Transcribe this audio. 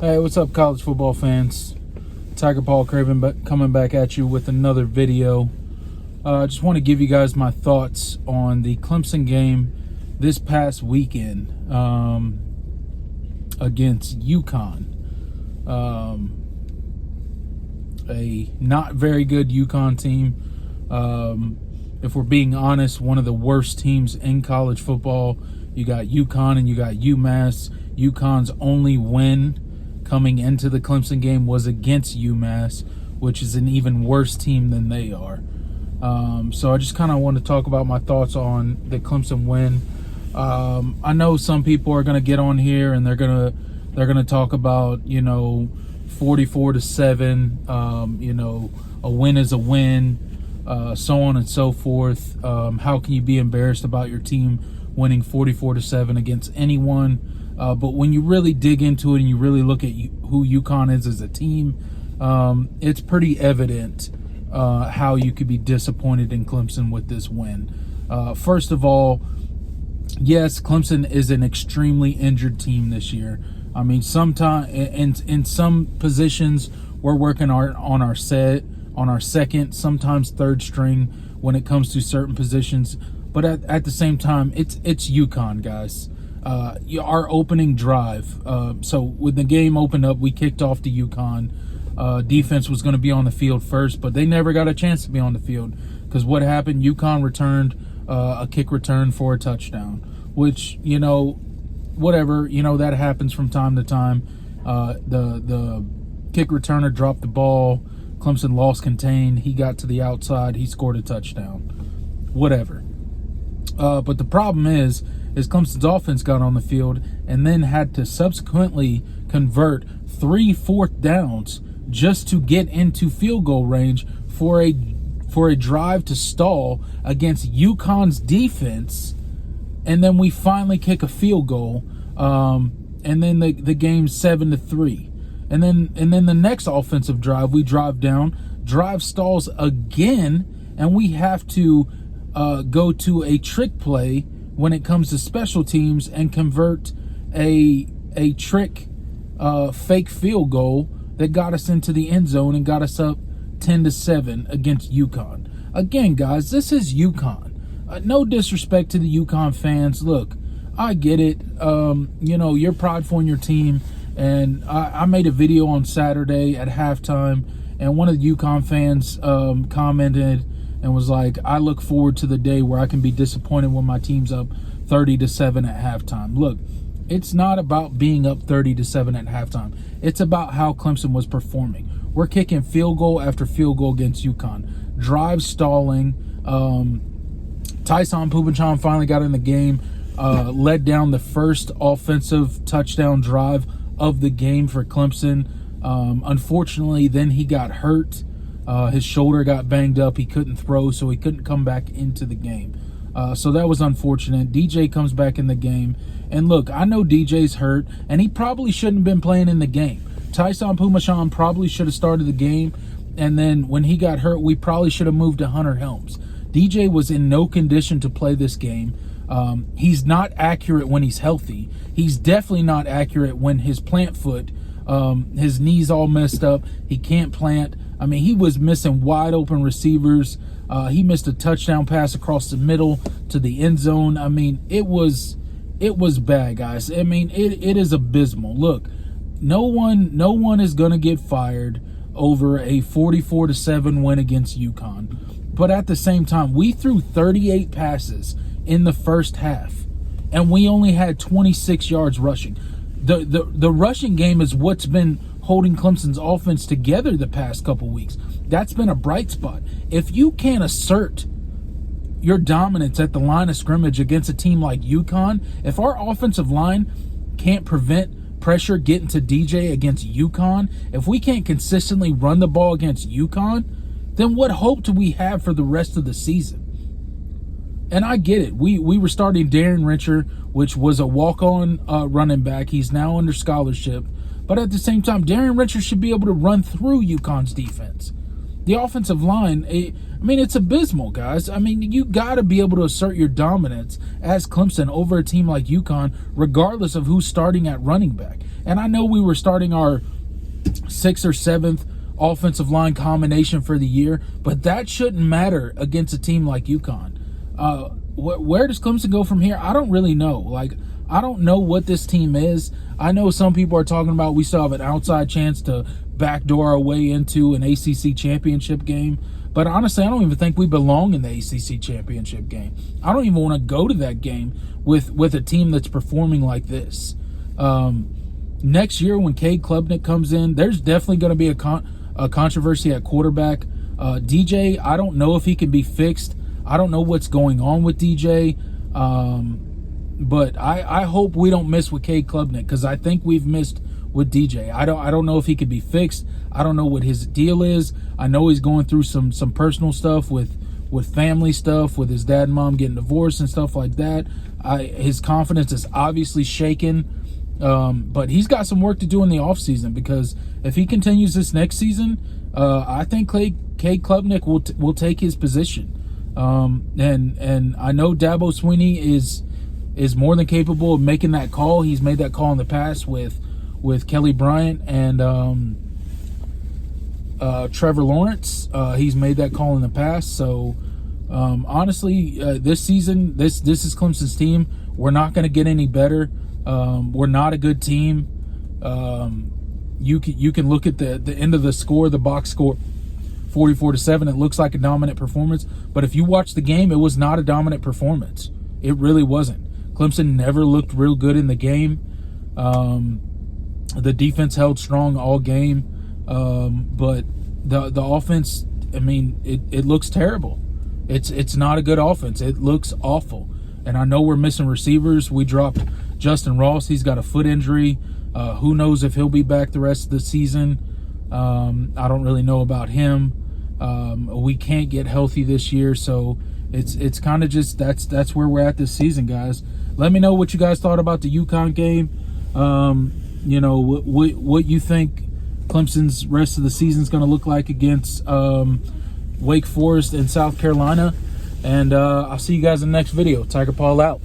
Hey, what's up, college football fans? Tiger Paul Craven coming back at you with another video. I just want to give you guys my thoughts on the Clemson game this past weekend against UConn. A not very good UConn team. If we're being honest, one of the worst teams in college football. You got UConn and you got UMass. UConn's only win coming into the Clemson game was against UMass, which is an even worse team than they are. So I just kind of want to talk about my thoughts on the Clemson win. I know some people are going to get on here and they're gonna talk about 44-7. A win is a win, so on and so forth. How can you be embarrassed about your team winning 44-7 against anyone? But when you really dig into it and you really look at who UConn is as a team, it's pretty evident how you could be disappointed in Clemson with this win. First of all, yes, Clemson is an extremely injured team this year. I mean, in some positions we're working on our second, sometimes third string when it comes to certain positions. But at the same time, it's UConn, guys. Our opening drive. So when the game opened up, we kicked off to UConn. Defense was going to be on the field first, but they never got a chance to be on the field because what happened? UConn returned a kick return for a touchdown, which whatever, that happens from time to time. The kick returner dropped the ball. Clemson lost contain. He got to the outside. He scored a touchdown. Whatever. But the problem is Clemson's offense got on the field and then had to subsequently convert 3 4th downs just to get into field goal range for a drive to stall against UConn's defense. And then we finally kick a field goal, and then the game's 7-3. And then the next offensive drive, we drive down, drive stalls again, and we have to go to a trick play when it comes to special teams and convert a trick fake field goal that got us into the end zone and got us up 10-7 against UConn. Again, guys, this is UConn. No disrespect to the UConn fans. Look, I get it. You're prideful in your team. And I made a video on Saturday at halftime, and one of the UConn fans commented and was like, I look forward to the day where I can be disappointed when my team's up 30-7 at halftime. Look, it's not about being up 30-7 at halftime. It's about how Clemson was performing. We're kicking field goal after field goal against UConn. Drive stalling. Tyson Pubichan finally got in the game, led down the first offensive touchdown drive of the game for Clemson. Unfortunately, then he got hurt. His shoulder got banged up. He couldn't throw, so he couldn't come back into the game. So that was unfortunate. DJ comes back in the game. And look, I know DJ's hurt, and he probably shouldn't have been playing in the game. Tyson Pubichan probably should have started the game. And then when he got hurt, we probably should have moved to Hunter Helms. DJ was in no condition to play this game. He's not accurate when he's healthy. He's definitely not accurate when his plant foot, his knee's all messed up. He can't plant. I mean, he was missing wide open receivers. He missed a touchdown pass across the middle to the end zone. I mean, it was bad, guys. I mean, it is abysmal. Look, no one is going to get fired over a 44-7 win against UConn. But at the same time, we threw 38 passes in the first half, and we only had 26 yards rushing. The rushing game is what's been holding Clemson's offense together the past couple weeks. That's been a bright spot. If you can't assert your dominance at the line of scrimmage against a team like UConn, if our offensive line can't prevent pressure getting to DJ against UConn, if we can't consistently run the ball against UConn, then what hope do we have for the rest of the season? And I get it. We were starting Darren Rencher, which was a walk-on running back. He's now under scholarship. But at the same time, Darren Rencher should be able to run through UConn's defense. The offensive line, it's abysmal, guys. I mean, you got to be able to assert your dominance as Clemson over a team like UConn, regardless of who's starting at running back. And I know we were starting our 6th or 7th offensive line combination for the year, but that shouldn't matter against a team like UConn. Where does Clemson go from here? I don't really know. Like, I don't know what this team is. I know some people are talking about we still have an outside chance to backdoor our way into an ACC championship game. But honestly, I don't even think we belong in the ACC championship game. I don't even want to go to that game with a team that's performing like this. Next year when Cade Klubnik comes in, there's definitely going to be a controversy at quarterback. DJ, I don't know if he can be fixed. I don't know what's going on with DJ. But I hope we don't miss with Cade Klubnik, because I think we've missed with DJ. I don't know if he could be fixed. I don't know what his deal is. I know he's going through some personal stuff with family stuff, with his dad and mom getting divorced and stuff like that. His confidence is obviously shaken. But he's got some work to do in the offseason, because if he continues this next season, I think Cade Klubnik will take his position. And I know Dabo Swinney is more than capable of making that call. He's made that call in the past with Kelly Bryant and Trevor Lawrence. He's made that call in the past. So honestly, this season, this is Clemson's team. We're not going to get any better. We're not a good team. You can look at the end of the score, the box score, 44-7. It looks like a dominant performance, but if you watch the game, it was not a dominant performance. It really wasn't. Clemson never looked real good in the game. The defense held strong all game, but the offense, I mean, it looks terrible. It's not a good offense. It looks awful. And I know we're missing receivers. We dropped Justin Ross. He's got a foot injury. Who knows if he'll be back the rest of the season. I don't really know about him. We can't get healthy this year, so it's kind of just that's where we're at this season, guys. Let me know what you guys thought about the UConn game. What you think Clemson's rest of the season is going to look like against Wake Forest and South Carolina. And I'll see you guys in the next video. Tiger Paul out.